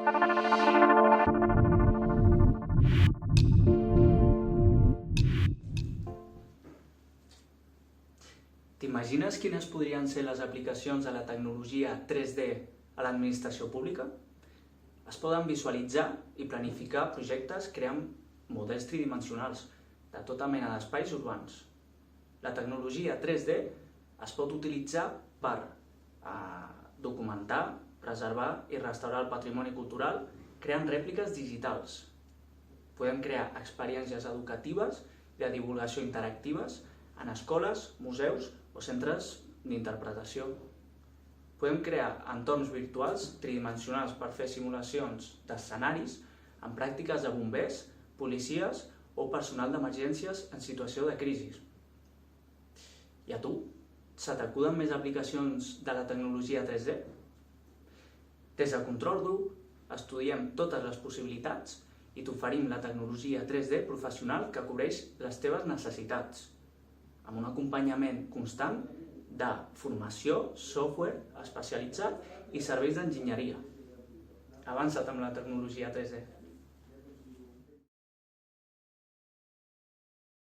T'imagines quines podrien ser les aplicacions de la tecnologia 3D a l'administració pública? Es poden visualitzar i planificar projectes creant models tridimensionals de tota mena d'espais urbans. La tecnologia 3D es pot utilitzar per documentar, preservar i restaurar el patrimoni cultural creant rèpliques digitals. Podem crear experiències educatives i de divulgació interactives en escoles, museus o centres d'interpretació. Podem crear entorns virtuals tridimensionals per fer simulacions d'escenaris en pràctiques de bombers, policies o personal d'emergències en situació de crisi. I a tu? Se t'acuden més aplicacions de la tecnologia 3D? Des de Control Group estudiem totes les possibilitats i t'oferim la tecnologia 3D professional que cobreix les teves necessitats, amb un acompanyament constant de formació, software especialitzat i serveis d'enginyeria. Avança't amb la tecnologia 3D.